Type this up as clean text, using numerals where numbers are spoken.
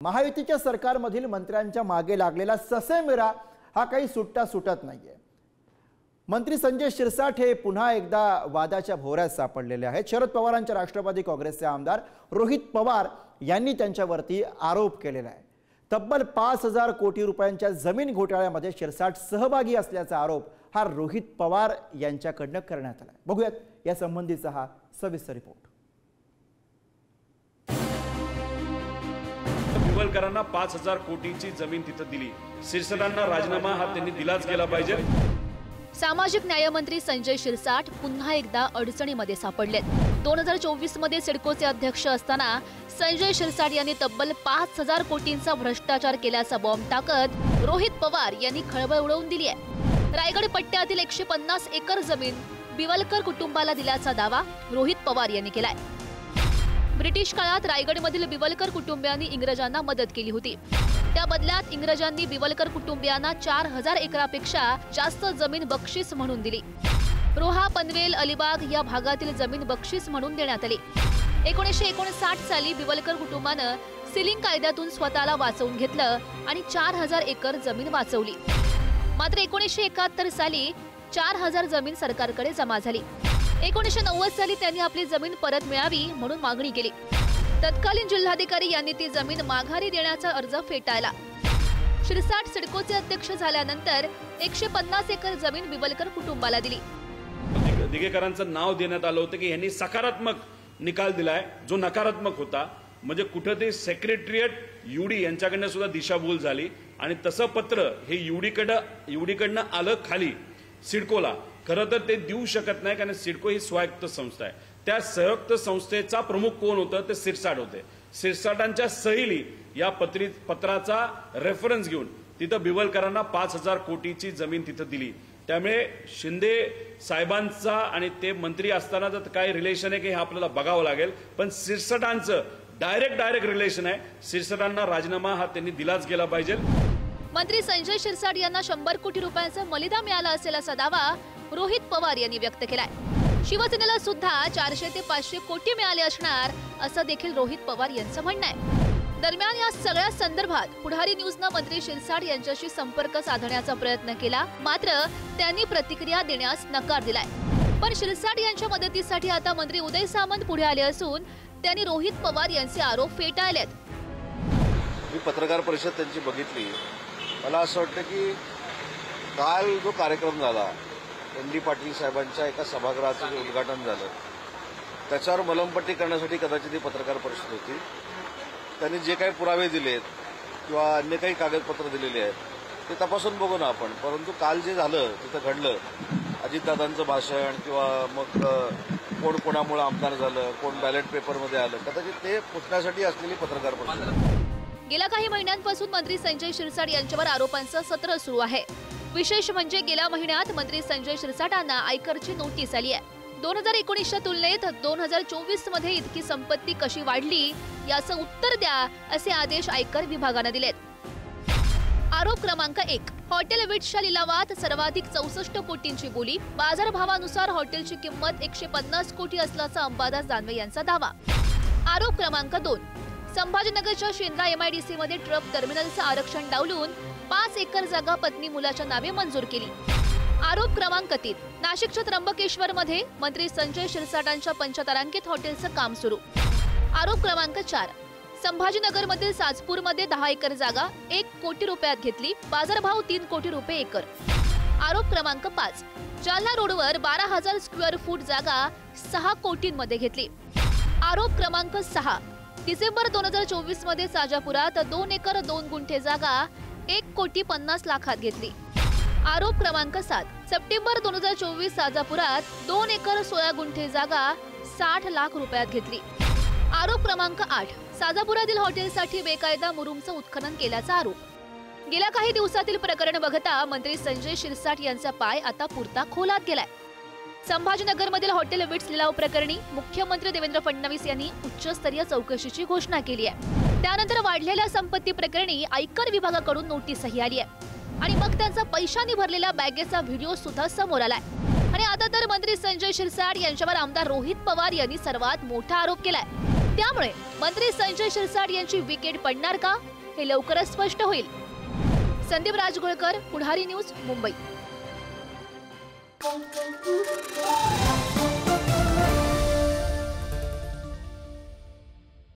महायुतीच्या सरकारमधील मंत्र्यांच्या मागे लागलेला ससेमिरा हा काही सुटत नाहीये। मंत्री संजय शिरसाट हे पुन्हा एकदा वादाच्या भोवऱ्यात सापडलेले आहेत। शरद पवारांच्या राष्ट्रवादी काँग्रेसचे आमदार रोहित पवार यांनी त्यांच्यावरती आरोप केलेला आहे। तब्बल 5000 कोटी रुपयांच्या जमीन घोटाळ्यामध्ये शिरसाट सहभागी असल्याचा आरोप हा रोहित पवार यांच्याकडून करण्यात आला आहे। बघूयात या संबंधीचा हा सविस्तर रिपोर्ट। विवलकरांना 5000 कोटीची जमीन तिथे दिली। शिरसाटांना राजीनामा हा त्यांनी दिलाच गेला पाहिजे। सामाजिक न्याय मंत्री संजय शिरसाट पुन्हा एकदा अडचणीमध्ये सापडलेत। 2024 मध्ये सिडकोचे अध्यक्ष असताना संजय शिरसाट यांनी तब्बल 5000 कोटींचा भ्रष्टाचार केल्याचा बॉम्ब टाकत रोहित पवार यांनी खळबळ उडवून दिली आहे। रायगड पट्ट्यातील 150 एकर जमीन बिवलकर कुटुंबाला दिल्याचा दावा रोहित पवार यांनी केलाय। ब्रिटिश काळात रायगडमधील बिवलकर कुटुंबियांनी इंग्रजांना मदत केली होती। त्या बदल्यात इंग्रजांनी बिवलकर कुटुंबियांना 4000 एकरापेक्षा जास्त जमीन बक्षीस म्हणून दिली। रोहा, पनवेल, अलिबाग या भागातील जमीन बक्षीस म्हणून देण्यात आली। 1959 साली बिवलकर कुटुंबानं सिलिंग कायद्यातून स्वतःला वाचवून घेतलं आणि 4000 एकर जमीन वाचवली। मात्र 1971 साली 4000 जमीन सरकारकडे जमा झाली। 1990 साली त्यांनी आपली जमीन परत मिळावी म्हणून मागणी केली। तत्कालीन जिल्हाधिकारी यांनी ती जमीन माघारी देण्याचा अर्ज फेटाळला। शिरसाट सिडकोचे अध्यक्ष झाल्यानंतर 150 एकर जमीन बिवलकर कुटुंबाला दिली। दिगेकरांचं नाव देण्यात आलं होतं की यांनी सकारात्मक निकाल दिलाय, जो नकारात्मक होता। म्हणजे कुठेतरी सेक्रेटरिएट यूडी यांच्याकडनं सुद्धा दिशाभूल झाली आणि तसं पत्र हे यूडीकडनं आलं खाली सिडकोला। खरं तर ते देऊ शकत नाही, कारण सिडको ही स्वायत्त संस्था आहे। त्या संयुक्त संस्थेचा प्रमुख कोण होतं ते शिरसाट होते। शिरसाटांच्या सहीली या पत्राचा रेफरन्स घेऊन तिथं बिवलकरांना 5000 कोटीची जमीन तिथं दिली। त्यामुळे शिंदे साहेबांचा आणि ते मंत्री असतानाचं काय रिलेशन आहे की हे आपल्याला बघावं लागेल, पण शिरसाटांचं डायरेक्ट रिलेशन आहे। शिरसाटांना राजीनामा हा त्यांनी दिलाच गेला पाहिजे। मंत्री संजय शिरसाट यांना 100 कोटी रुपयांचा मलिदा मिळाला असेल असा दावा रोहित पवार यांनी व्यक्त केलाय। शिवसेनेला सुद्धा 400 ते 500 कोटी मिळाले असणार असं देखील रोहित पवार यांचं म्हणणं आहे। दरम्यान या सगळ्या संदर्भात पुढारी न्यूजनं मंत्री शिरसाट यांच्याशी संपर्क साधण्याचा प्रयत्न केला, मात्र त्यांनी प्रतिक्रिया देण्यास नकार दिलाय। पण शिरसाट यांच्या मदतीसाठी आता मंत्री उदय सामंत पुढे आले असून त्यांनी रोहित पवार यांचे आरोप फेटाळलेत। मी पत्रकार परिषद त्यांची बघितली। मला असं वाटतं की काल जो कार्यक्रम झाला एन.डी. पाटील साहेबांच्या एका सभागृहाचं जे उद्घाटन झालं त्याच्यावर मलमपट्टी करण्यासाठी कदाचित ही पत्रकार परिषद होती। त्यांनी जे काही पुरावे दिलेत किंवा अन्य काही कागदपत्र दिलेली आहेत ते तपासून बघू ना आपण। परंतु काल जे झालं तिथं घडलं, अजितदादांचं भाषण किंवा मग कोण कोणामुळे आमदार झालं, कोण बॅलेट पेपरमध्ये आलं, कदाचित ते पुसण्यासाठी असलेली पत्रकार परिषद। गेल्या काही महिन्यांपासून मंत्री संजय शिरसाट यांच्यावर आरोपांचं सत्र सुरू आहे। विशेष म्हणजे गेल्या महिन्यात मंत्री संजय शिरसाटांना आयकरची नोटीस आली आहे। 2019च्या तुलनेत 2024 मध्ये इतकी संपत्ती कशी वाढली याचं उत्तर द्या असे आदेश आयकर विभागाने दिलेत। आरोप क्रमांक 1, हॉटेल विट्सच्या लिलावात सर्वाधिक 64 कोटींची बोली। बाजारभावानुसार हॉटेलची किंमत 150 कोटी असल्याचा अंबादास दानवे यांचा दावा। आरोप क्रमांक 2, संभाजीनगरच्या शेंद्रा MIDC मध्ये ट्रक टर्मिनलचं आरक्षण डावलून 5 एकर जागा पत्नी मुलाच्या नावे मंजूर केली। आरोप क्रमांक 3, नाशिकच्या त्र्यंबकेश्वर मध्ये मंत्री संजय शिरसाटांच्या पंचतारांकित हॉटेलचं काम सुरू। आरोप क्रमांक 4, संभाजीनगरमधील साजपूरमध्ये 10 एकर जागा 1 कोटी रुपयात घेतली, बाजारभाव 3 कोटी रुपये एकर। आरोप क्रमांक 5, जालना रोडवर 12000 स्क्वेअर फूट जागा 6 कोटींमध्ये घेतली। आरोप क्रमांक 6, डिसेंबर 2024 मध्ये साजापुरात 2 एकर 2 गुंठे जागा 1 कोटी 50 लाखात घेतली। आरोप क्रमांक 7, सप्टेंबर 2024 साजापुरात 2 एकर 16 गुंठे जागा 60 लाख रुपयात घेतली। आरोप क्रमांक 8, साजापुरातील हॉटेलसाठी बेकायदा मुरुमचं उत्खनन केल्याचा आरोप। गेल्या काही दिवसातील प्रकरण बघता मंत्री संजय शिरसाट यांचा पाय आता पुरता खोलात गेलाय। संभाजीनगरमधील हॉटेल विट्स लिलाव प्रकरणी मुख्यमंत्री देवेंद्र फडणवीस यांनी उच्चस्तरीय चौकशीची घोषणा केली आहे। त्यानंतर वाढलेल्या संपत्ती प्रकरणी आयकर विभागाकडून नोटीसही आली आहे आणि मग त्यांचा पैशांनी भरलेला बॅगेचा व्हिडिओ सुद्धा समोर आलाय। आणि आता तर मंत्री संजय शिरसाट यांच्यावर आमदार रोहित पवार यांनी सर्वात मोठा आरोप केलाय। त्यामुळे मंत्री संजय शिरसाट यांची विकेट पडणार का हे लवकरच स्पष्ट होईल. संदीप राजगोळकर, पुढारी न्यूज, मुंबई.